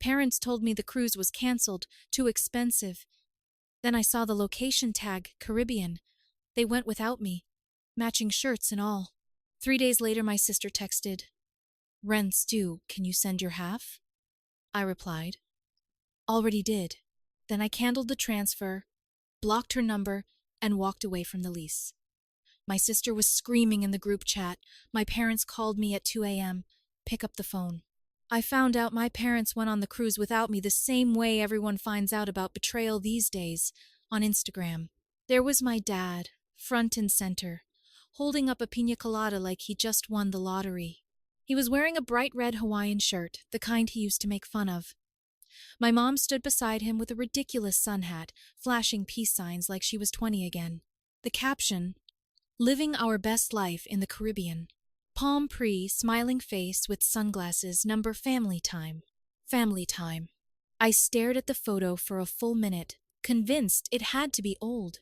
parents told me the cruise was canceled, too expensive. Then I saw the location tag, Caribbean. They went without me, matching shirts and all. 3 days later, my sister texted, "Rent's due, can you send your half?" I replied, "Already did." Then I canceled the transfer, blocked her number, and walked away from the lease. My sister was screaming in the group chat. My parents called me at 2 a.m. Pick up the phone. I found out my parents went on the cruise without me the same way everyone finds out about betrayal these days, on Instagram. There was my dad, front and center, holding up a piña colada like he just won the lottery. He was wearing a bright red Hawaiian shirt, the kind he used to make fun of. My mom stood beside him with a ridiculous sun hat, flashing peace signs like she was 20 again. The caption, "Living our best life in the Caribbean." Palm pre, smiling face with sunglasses, number family time. Family time. I stared at the photo for a full minute, convinced it had to be old.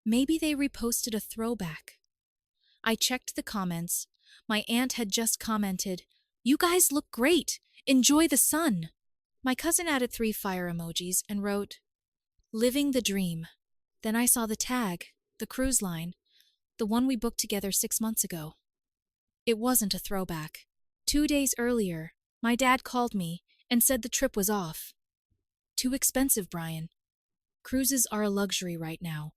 Maybe they reposted a throwback. I checked the comments. My aunt had just commented, "You guys look great. Enjoy the sun." My cousin added 3 fire emojis and wrote, "Living the dream." Then I saw the tag, the cruise line, the one we booked together 6 months ago. It wasn't a throwback. 2 days earlier, my dad called me and said the trip was off. "Too expensive, Brian. Cruises are a luxury right now.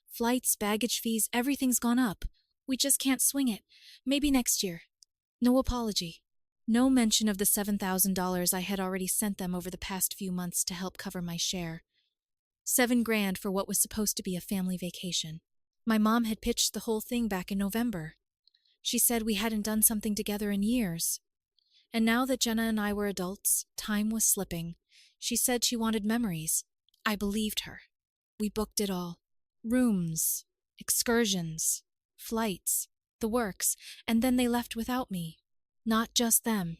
Flights, baggage fees, everything's gone up. We just can't swing it. Maybe next year." No apology. No mention of the $7,000 I had already sent them over the past few months to help cover my share. $7,000 for what was supposed to be a family vacation. My mom had pitched the whole thing back in November. She said we hadn't done something together in years. And now that Jenna and I were adults, time was slipping. She said she wanted memories. I believed her. We booked it all. Rooms, excursions, flights, the works, and then they left without me. Not just them.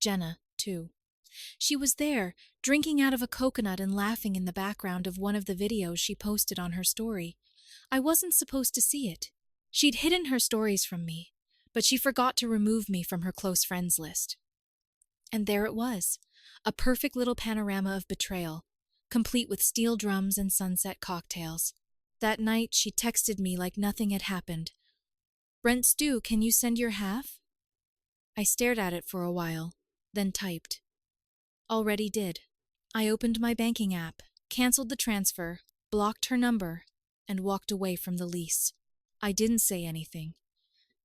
Jenna, too. She was there, drinking out of a coconut and laughing in the background of one of the videos she posted on her story. I wasn't supposed to see it. She'd hidden her stories from me, but she forgot to remove me from her close friends list. And there it was, a perfect little panorama of betrayal, complete with steel drums and sunset cocktails. That night, she texted me like nothing had happened. "Rent's due, can you send your half?" I stared at it for a while, then typed, "Already did." I opened my banking app, canceled the transfer, blocked her number, and walked away from the lease. I didn't say anything,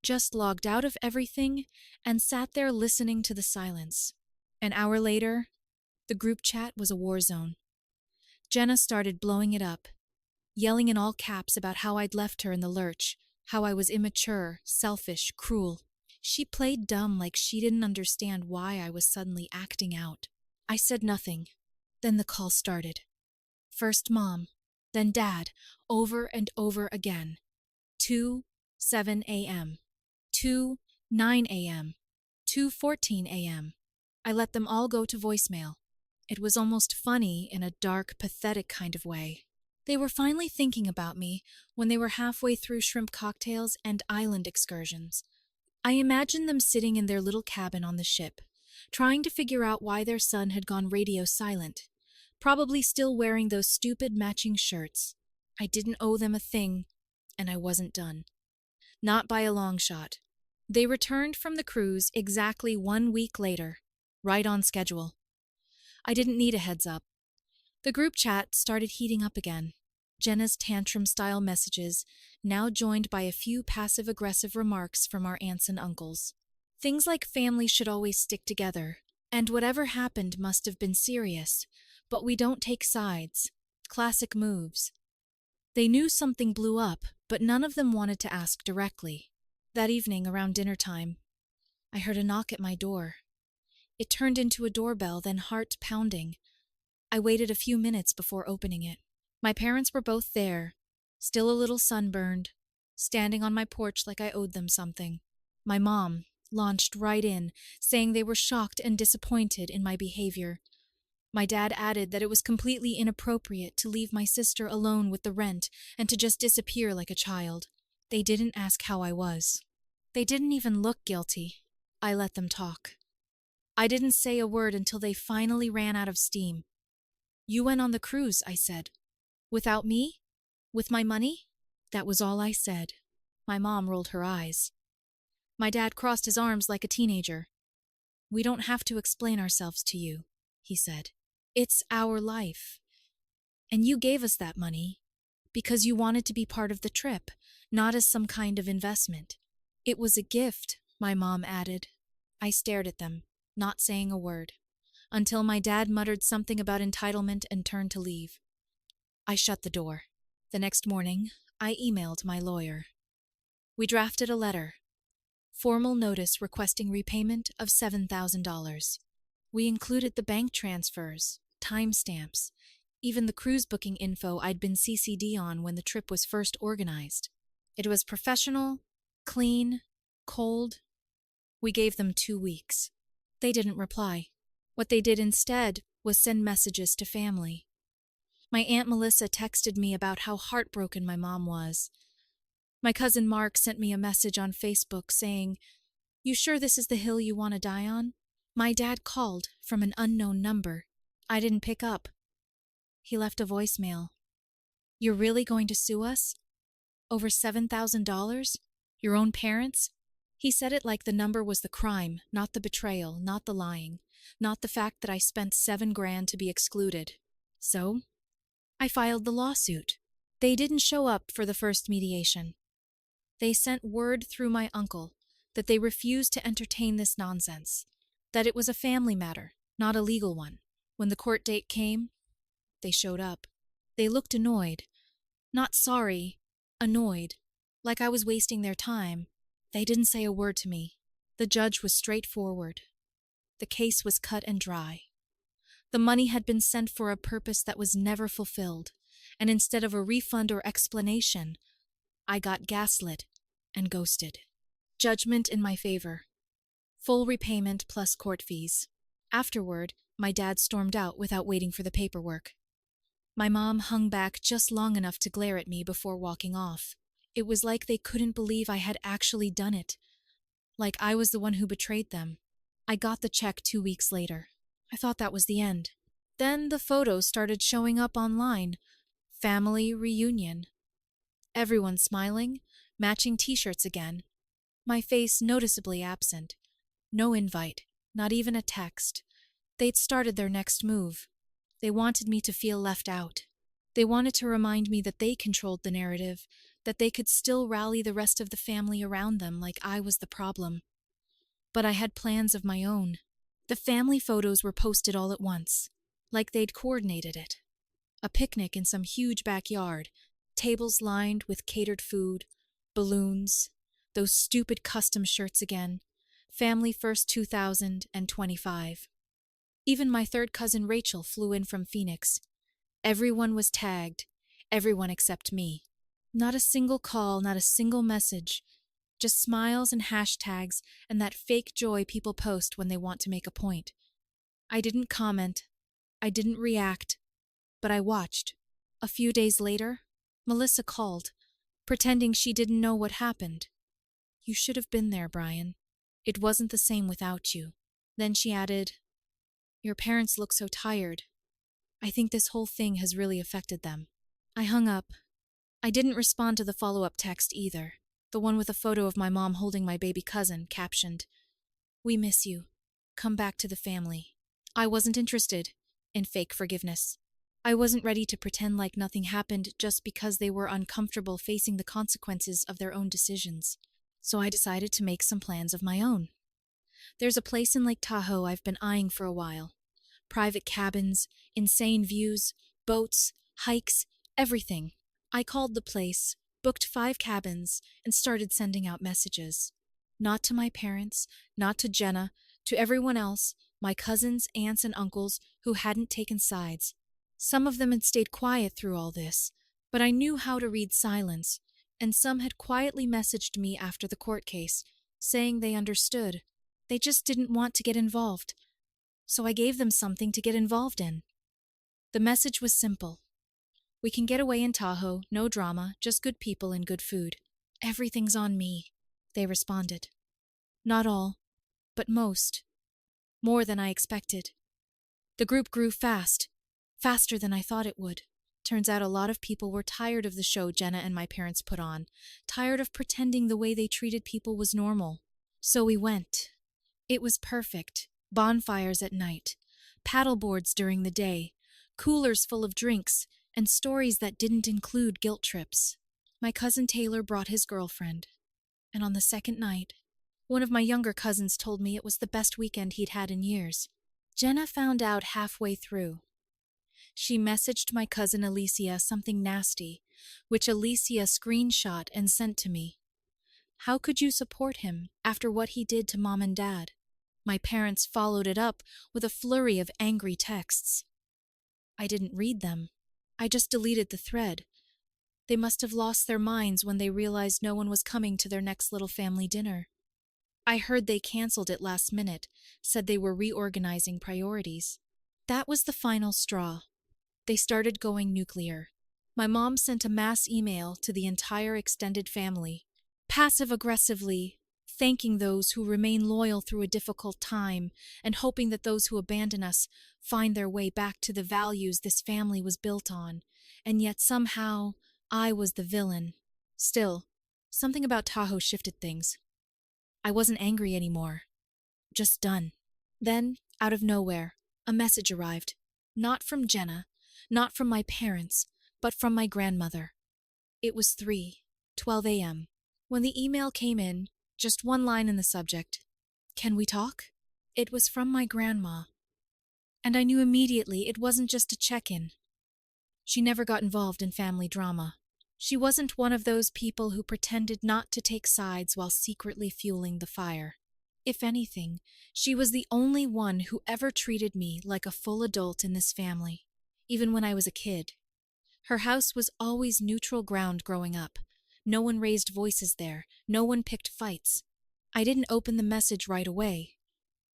just logged out of everything and sat there listening to the silence. An hour later, the group chat was a war zone. Jenna started blowing it up, yelling in all caps about how I'd left her in the lurch, how I was immature, selfish, cruel. She played dumb like she didn't understand why I was suddenly acting out. I said nothing. Then the call started. First Mom, then Dad, over and over again. 2:07 a.m., 2:09 a.m., 2:14 a.m. I let them all go to voicemail. It was almost funny in a dark, pathetic kind of way. They were finally thinking about me when they were halfway through shrimp cocktails and island excursions. I imagined them sitting in their little cabin on the ship, trying to figure out why their son had gone radio silent, probably still wearing those stupid matching shirts. I didn't owe them a thing, and I wasn't done. Not by a long shot. They returned from the cruise exactly 1 week later, right on schedule. I didn't need a heads up. The group chat started heating up again. Jenna's tantrum-style messages, now joined by a few passive-aggressive remarks from our aunts and uncles. Things like family should always stick together, and whatever happened must have been serious, but we don't take sides. Classic moves. They knew something blew up, but none of them wanted to ask directly. That evening, around dinner time, I heard a knock at my door. It turned into a doorbell, then heart pounding. I waited a few minutes before opening it. My parents were both there, still a little sunburned, standing on my porch like I owed them something. My mom launched right in, saying they were shocked and disappointed in my behavior. My dad added that it was completely inappropriate to leave my sister alone with the rent and to just disappear like a child. They didn't ask how I was. They didn't even look guilty. I let them talk. I didn't say a word until they finally ran out of steam. You went on the cruise, I said. Without me? With my money? That was all I said. My mom rolled her eyes. My dad crossed his arms like a teenager. We don't have to explain ourselves to you, he said. It's our life. And you gave us that money because you wanted to be part of the trip, not as some kind of investment. It was a gift, my mom added. I stared at them, not saying a word, until my dad muttered something about entitlement and turned to leave. I shut the door. The next morning, I emailed my lawyer. We drafted a letter. Formal notice requesting repayment of $7,000. We included the bank transfers, timestamps, even the cruise booking info I'd been CC'd on when the trip was first organized. It was professional, clean, cold. We gave them 2 weeks. They didn't reply. What they did instead was send messages to family. My Aunt Melissa texted me about how heartbroken my mom was. My cousin Mark sent me a message on Facebook saying, "You sure this is the hill you want to die on?" My dad called from an unknown number. I didn't pick up. He left a voicemail. "You're really going to sue us? Over $7,000? Your own parents?" He said it like the number was the crime, not the betrayal, not the lying, not the fact that I spent $7,000 to be excluded. So, I filed the lawsuit. They didn't show up for the first mediation. They sent word through my uncle that they refused to entertain this nonsense, that it was a family matter, not a legal one. When the court date came, they showed up. They looked annoyed. Not sorry, annoyed, like I was wasting their time. They didn't say a word to me. The judge was straightforward. The case was cut and dry. The money had been sent for a purpose that was never fulfilled, and instead of a refund or explanation, I got gaslit and ghosted. Judgment in my favor. Full repayment plus court fees. Afterward, my dad stormed out without waiting for the paperwork. My mom hung back just long enough to glare at me before walking off. It was like they couldn't believe I had actually done it. Like I was the one who betrayed them. I got the check 2 weeks later. I thought that was the end. Then the photos started showing up online. Family reunion. Everyone smiling, matching t-shirts again. My face noticeably absent. No invite, not even a text. They'd started their next move. They wanted me to feel left out. They wanted to remind me that they controlled the narrative, that they could still rally the rest of the family around them like I was the problem. But I had plans of my own. The family photos were posted all at once, like they'd coordinated it. A picnic in some huge backyard, tables lined with catered food, balloons, those stupid custom shirts again, Family First 2025. Even my third cousin Rachel flew in from Phoenix. Everyone was tagged, everyone except me. Not a single call, not a single message, just smiles and hashtags and that fake joy people post when they want to make a point. I didn't comment, I didn't react, but I watched. A few days later, Melissa called, pretending she didn't know what happened. "You should have been there, Brian. It wasn't the same without you." Then she added, "Your parents look so tired. I think this whole thing has really affected them." I hung up. I didn't respond to the follow-up text either, the one with a photo of my mom holding my baby cousin, captioned, "We miss you. Come back to the family." I wasn't interested in fake forgiveness. I wasn't ready to pretend like nothing happened just because they were uncomfortable facing the consequences of their own decisions. So I decided to make some plans of my own. There's a place in Lake Tahoe I've been eyeing for a while. Private cabins, insane views, boats, hikes, everything. I called the place, booked 5 cabins, and started sending out messages. Not to my parents, not to Jenna, to everyone else, my cousins, aunts, and uncles who hadn't taken sides. Some of them had stayed quiet through all this, but I knew how to read silence, and some had quietly messaged me after the court case, saying they understood. They just didn't want to get involved. So I gave them something to get involved in. The message was simple. "We can get away in Tahoe, no drama, just good people and good food. Everything's on me," they responded. Not all, but most. more than I expected. The group grew fast, faster than I thought it would. Turns out a lot of people were tired of the show Jenna and my parents put on, tired of pretending the way they treated people was normal. So we went. It was perfect. Bonfires at night, paddleboards during the day, coolers full of drinks, and stories that didn't include guilt trips. My cousin Taylor brought his girlfriend, and on the second night, one of my younger cousins told me it was the best weekend he'd had in years. Jenna found out halfway through. She messaged my cousin Alicia something nasty, which Alicia screenshot and sent to me. How could you support him after what he did to Mom and Dad? My parents followed it up with a flurry of angry texts. I didn't read them. I just deleted the thread. They must have lost their minds when they realized no one was coming to their next little family dinner. I heard they canceled it last minute, said they were reorganizing priorities. That was the final straw. They started going nuclear. My mom sent a mass email to the entire extended family, passive-aggressively thanking those who remain loyal through a difficult time and hoping that those who abandon us find their way back to the values this family was built on. And yet somehow, I was the villain. Still, something about Tahoe shifted things. I wasn't angry anymore. Just done. Then, out of nowhere, a message arrived. Not from Jenna, not from my parents, but from my grandmother. It was 3:12 a.m. When the email came in, just one line in the subject. Can we talk? It was from my grandma. And I knew immediately it wasn't just a check-in. She never got involved in family drama. She wasn't one of those people who pretended not to take sides while secretly fueling the fire. If anything, she was the only one who ever treated me like a full adult in this family, even when I was a kid. Her house was always neutral ground growing up. No one raised voices there. No one picked fights. I didn't open the message right away.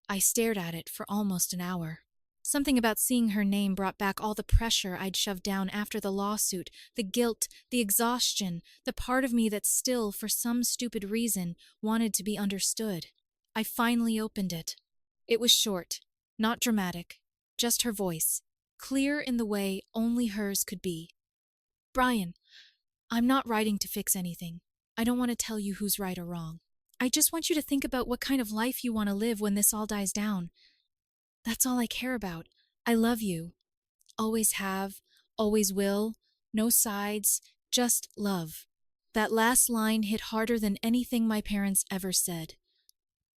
I stared at it for almost an hour. Something about seeing her name brought back all the pressure I'd shoved down after the lawsuit, the guilt, the exhaustion, the part of me that still, for some stupid reason, wanted to be understood. I finally opened it. It was short, not dramatic, just her voice, clear in the way only hers could be. Brian, I'm not writing to fix anything. I don't want to tell you who's right or wrong. I just want you to think about what kind of life you want to live when this all dies down. That's all I care about. I love you. Always have, always will, no sides, just love. That last line hit harder than anything my parents ever said.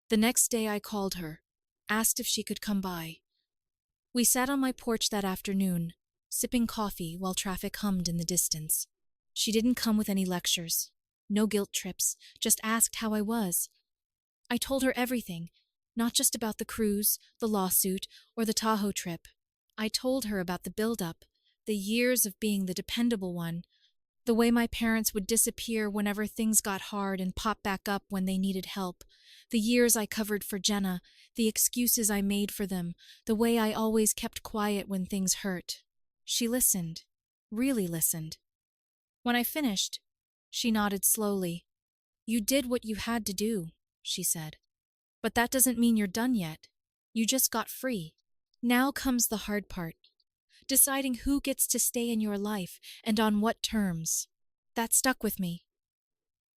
The next day I called her, asked if she could come by. We sat on my porch that afternoon, sipping coffee while traffic hummed in the distance. She didn't come with any lectures, no guilt trips, just asked how I was. I told her everything, not just about the cruise, the lawsuit, or the Tahoe trip. I told her about the build-up, the years of being the dependable one, the way my parents would disappear whenever things got hard and pop back up when they needed help, the years I covered for Jenna, the excuses I made for them, the way I always kept quiet when things hurt. She listened, really listened. When I finished, she nodded slowly. You did what you had to do, she said. But that doesn't mean you're done yet. You just got free. Now comes the hard part. Deciding who gets to stay in your life and on what terms. That stuck with me.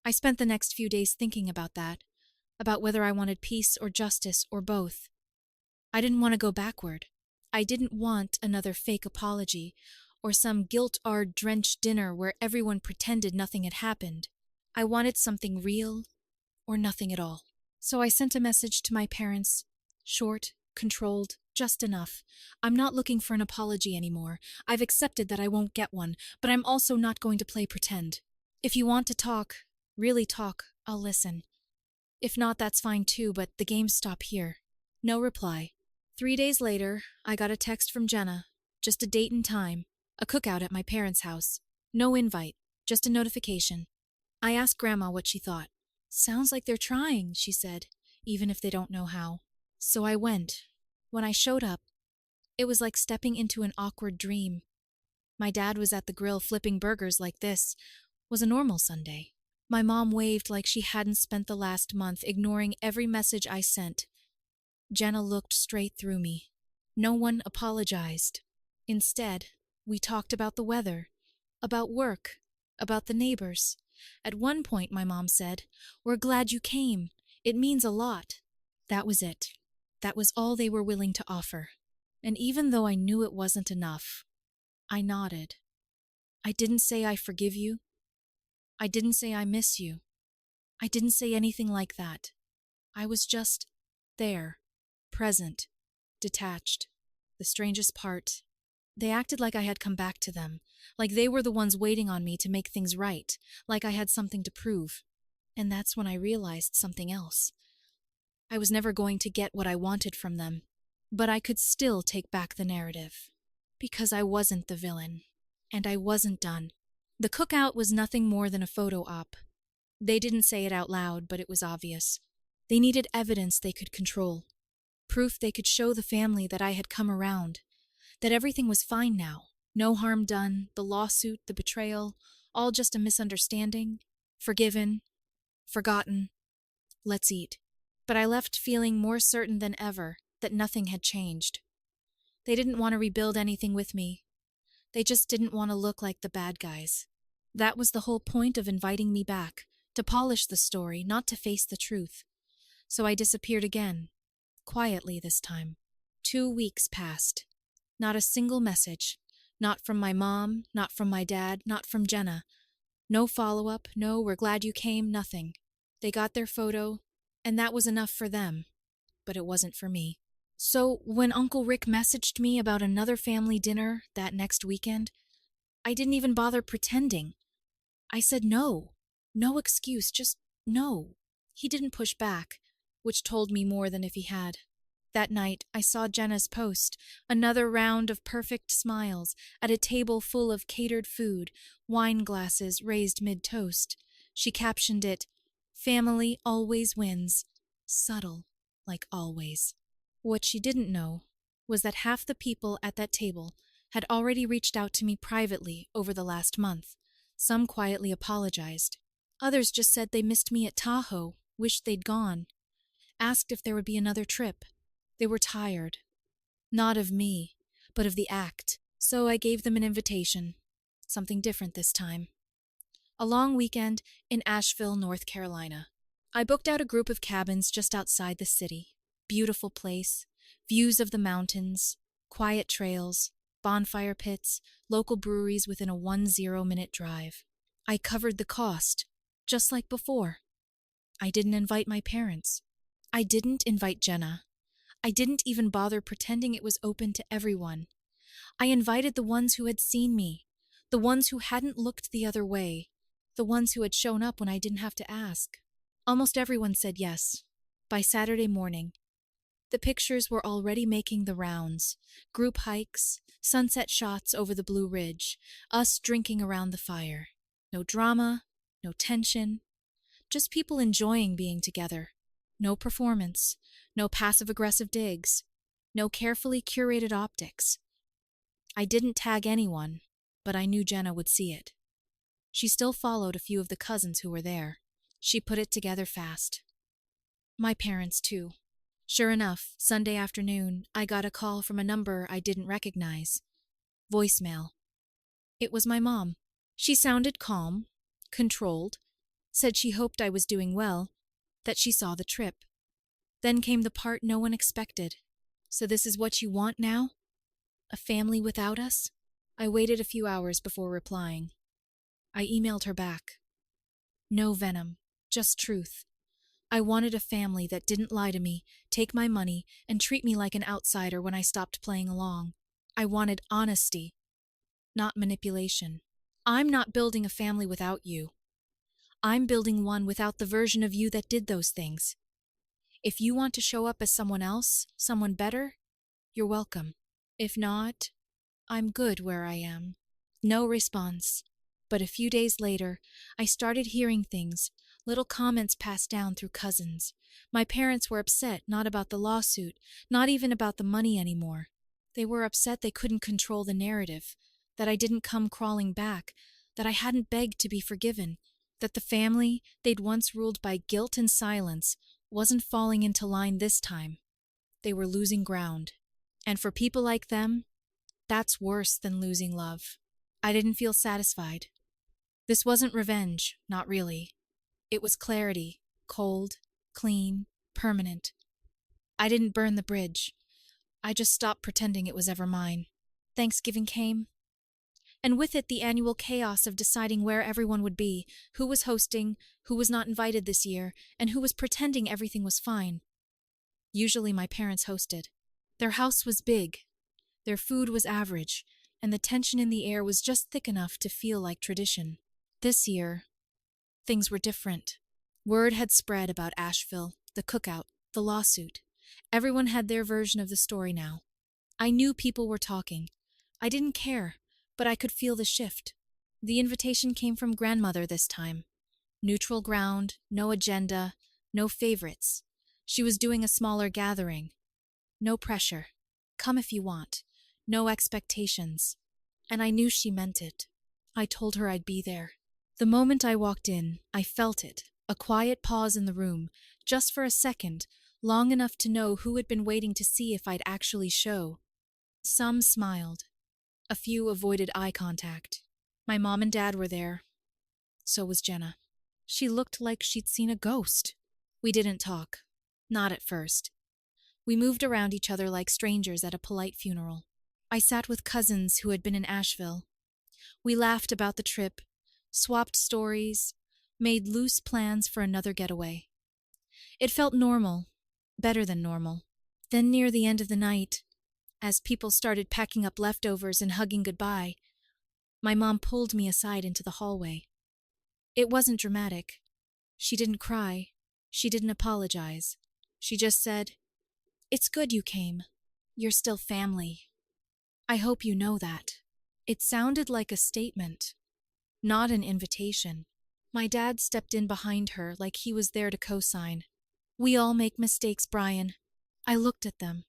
I spent the next few days thinking about that, about whether I wanted peace or justice or both. I didn't want to go backward. I didn't want another fake apology or some guilt-drenched dinner where everyone pretended nothing had happened. I wanted something real or nothing at all. So I sent a message to my parents, short, controlled, just enough. I'm not looking for an apology anymore. I've accepted that I won't get one, but I'm also not going to play pretend. If you want to talk, really talk, I'll listen. If not, that's fine too, but the games stop here. No reply. 3 days later, I got a text from Jenna. Just a date and time. A cookout at my parents' house. No invite, just a notification. I asked Grandma what she thought. Sounds like they're trying, she said, even if they don't know how. So I went. When I showed up, it was like stepping into an awkward dream. My dad was at the grill flipping burgers like this was a normal Sunday. My mom waved like she hadn't spent the last month ignoring every message I sent. Jenna looked straight through me. No one apologized. Instead, we talked about the weather, about work, about the neighbors. At one point, my mom said, "We're glad you came. It means a lot." That was it. That was all they were willing to offer. And even though I knew it wasn't enough, I nodded. I didn't say I forgive you. I didn't say I miss you. I didn't say anything like that. I was just there, present, detached. The strangest part, they acted like I had come back to them, like they were the ones waiting on me to make things right, like I had something to prove. And that's when I realized something else. I was never going to get what I wanted from them, but I could still take back the narrative. Because I wasn't the villain. And I wasn't done. The cookout was nothing more than a photo op. They didn't say it out loud, but it was obvious. They needed evidence they could control. Proof they could show the family that I had come around. That everything was fine now. No harm done, the lawsuit, the betrayal, all just a misunderstanding. Forgiven. Forgotten. Let's eat. But I left feeling more certain than ever that nothing had changed. They didn't want to rebuild anything with me. They just didn't want to look like the bad guys. That was the whole point of inviting me back, to polish the story, not to face the truth. So I disappeared again, quietly this time. 2 weeks passed. Not a single message. Not from my mom, not from my dad, not from Jenna. No follow-up, no "we're glad you came," nothing. They got their photo, and that was enough for them. But it wasn't for me. So when Uncle Rick messaged me about another family dinner that next weekend, I didn't even bother pretending. I said no. No excuse, just no. He didn't push back, which told me more than if he had. That night, I saw Jenna's post, another round of perfect smiles, at a table full of catered food, wine glasses raised mid-toast. She captioned it, "Family always wins. Subtle, like always." What she didn't know was that half the people at that table had already reached out to me privately over the last month. Some quietly apologized. Others just said they missed me at Tahoe, wished they'd gone. Asked if there would be another trip. They were tired. Not of me, but of the act. So I gave them an invitation. Something different this time. A long weekend in Asheville, North Carolina. I booked out a group of cabins just outside the city. Beautiful place, views of the mountains, quiet trails, bonfire pits, local breweries within a 10-minute drive. I covered the cost, just like before. I didn't invite my parents. I didn't invite Jenna. I didn't even bother pretending it was open to everyone. I invited the ones who had seen me, the ones who hadn't looked the other way, the ones who had shown up when I didn't have to ask. Almost everyone said yes. By Saturday morning, the pictures were already making the rounds. Group hikes, sunset shots over the Blue Ridge, us drinking around the fire. No drama, no tension, just people enjoying being together. No performance, no passive-aggressive digs, no carefully curated optics. I didn't tag anyone, but I knew Jenna would see it. She still followed a few of the cousins who were there. She put it together fast. My parents, too. Sure enough, Sunday afternoon, I got a call from a number I didn't recognize. Voicemail. It was my mom. She sounded calm, controlled, said she hoped I was doing well, that she saw the trip. Then came the part no one expected. "So this is what you want now? A family without us?" I waited a few hours before replying. I emailed her back. No venom, just truth. I wanted a family that didn't lie to me, take my money, and treat me like an outsider when I stopped playing along. I wanted honesty, not manipulation. I'm not building a family without you. I'm building one without the version of you that did those things. If you want to show up as someone else, someone better, you're welcome. If not, I'm good where I am. No response. But a few days later, I started hearing things, little comments passed down through cousins. My parents were upset, not about the lawsuit, not even about the money anymore. They were upset they couldn't control the narrative, that I didn't come crawling back, that I hadn't begged to be forgiven, that the family they'd once ruled by guilt and silence wasn't falling into line this time. they were losing ground. And for people like them, that's worse than losing love. I didn't feel satisfied. This wasn't revenge, not really. It was clarity, cold, clean, permanent. I didn't burn the bridge. I just stopped pretending it was ever mine. Thanksgiving came, and with it the annual chaos of deciding where everyone would be, who was hosting, who was not invited this year, and who was pretending everything was fine. Usually my parents hosted. Their house was big, their food was average, and the tension in the air was just thick enough to feel like tradition. This year, things were different. Word had spread about Asheville, the cookout, the lawsuit. Everyone had their version of the story now. I knew people were talking. I didn't care, but I could feel the shift. The invitation came from grandmother this time. Neutral ground, no agenda, no favorites. She was doing a smaller gathering. No pressure. Come if you want. No expectations. And I knew she meant it. I told her I'd be there. The moment I walked in, I felt it. A quiet pause in the room, just for a second, long enough to know who had been waiting to see if I'd actually show. Some smiled. A few avoided eye contact. My mom and dad were there. So was Jenna. She looked like she'd seen a ghost. We didn't talk. Not at first. We moved around each other like strangers at a polite funeral. I sat with cousins who had been in Asheville. We laughed about the trip, swapped stories, made loose plans for another getaway. It felt normal, better than normal. Then near the end of the night, as people started packing up leftovers and hugging goodbye, my mom pulled me aside into the hallway. It wasn't dramatic. She didn't cry. She didn't apologize. She just said, "It's good you came. You're still family. I hope you know that." It sounded like a statement, not an invitation. My dad stepped in behind her like he was there to co-sign. "We all make mistakes, Brian." I looked at them.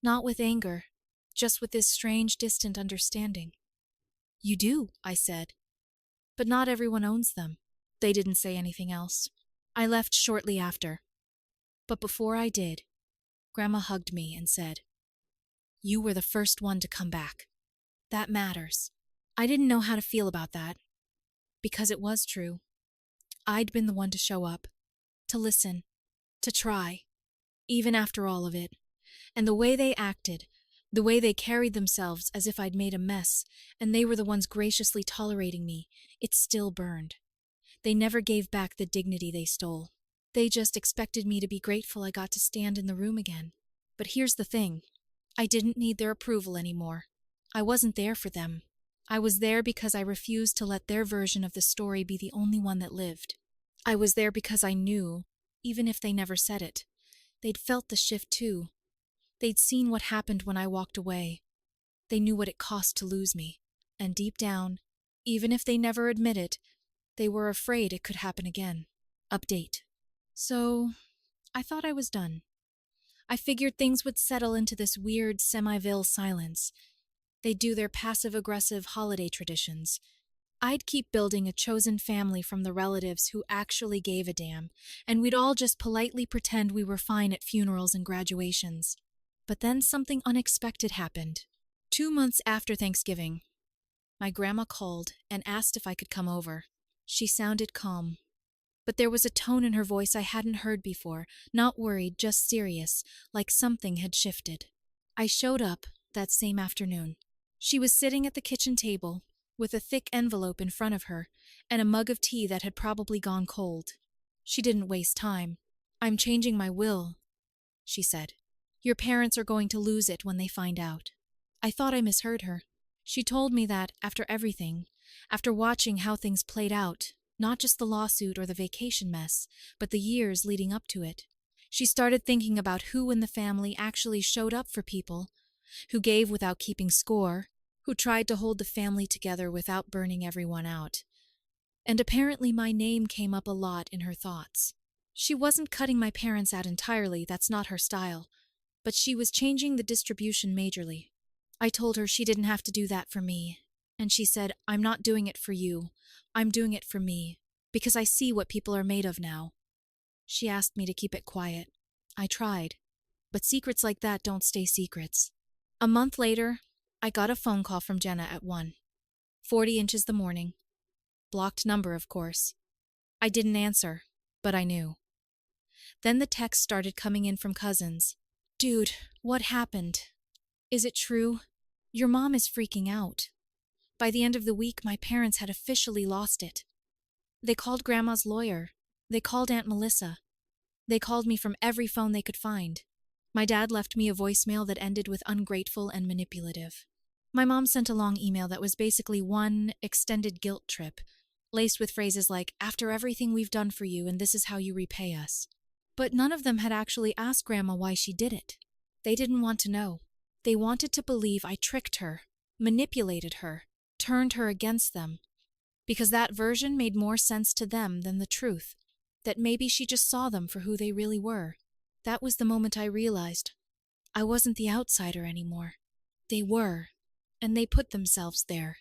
Not with anger, just with this strange, distant understanding. "You do," I said. "But not everyone owns them." They didn't say anything else. I left shortly after. But before I did, Grandma hugged me and said, "You were the first one to come back. That matters." I didn't know how to feel about that, because it was true. I'd been the one to show up, to listen, to try, even after all of it. And the way they acted, the way they carried themselves as if I'd made a mess, and they were the ones graciously tolerating me, it still burned. They never gave back the dignity they stole. They just expected me to be grateful I got to stand in the room again. But here's the thing. I didn't need their approval anymore. I wasn't there for them. I was there because I refused to let their version of the story be the only one that lived. I was there because I knew, even if they never said it, they'd felt the shift too. They'd seen what happened when I walked away. They knew what it cost to lose me. And deep down, even if they never admit it, they were afraid it could happen again. Update. So, I thought I was done. I figured things would settle into this weird semi-vil silence. They'd do their passive-aggressive holiday traditions. I'd keep building a chosen family from the relatives who actually gave a damn, and we'd all just politely pretend we were fine at funerals and graduations. But then something unexpected happened. 2 months after Thanksgiving, my grandma called and asked if I could come over. She sounded calm, but there was a tone in her voice I hadn't heard before, not worried, just serious, like something had shifted. I showed up that same afternoon. She was sitting at the kitchen table, with a thick envelope in front of her, and a mug of tea that had probably gone cold. She didn't waste time. "I'm changing my will," she said. "Your parents are going to lose it when they find out." I thought I misheard her. She told me that, after everything, after watching how things played out, not just the lawsuit or the vacation mess, but the years leading up to it, she started thinking about who in the family actually showed up for people, who gave without keeping score, who tried to hold the family together without burning everyone out. And apparently my name came up a lot in her thoughts. She wasn't cutting my parents out entirely, that's not her style, but she was changing the distribution majorly. I told her she didn't have to do that for me, and she said, "I'm not doing it for you. I'm doing it for me, because I see what people are made of now." She asked me to keep it quiet. I tried, but secrets like that don't stay secrets. A month later, I got a phone call from Jenna at 1:40 the morning. Blocked number, of course. I didn't answer, but I knew. Then the texts started coming in from cousins. Dude, what happened? Is it true? Your mom is freaking out. By the end of the week, my parents had officially lost it. They called Grandma's lawyer. They called Aunt Melissa. They called me from every phone they could find. My dad left me a voicemail that ended with ungrateful and manipulative. My mom sent a long email that was basically one extended guilt trip, laced with phrases like, after everything we've done for you and this is how you repay us. But none of them had actually asked Grandma why she did it. They didn't want to know. They wanted to believe I tricked her, manipulated her, turned her against them, because that version made more sense to them than the truth, that maybe she just saw them for who they really were. That was the moment I realized I wasn't the outsider anymore. They were, and they put themselves there.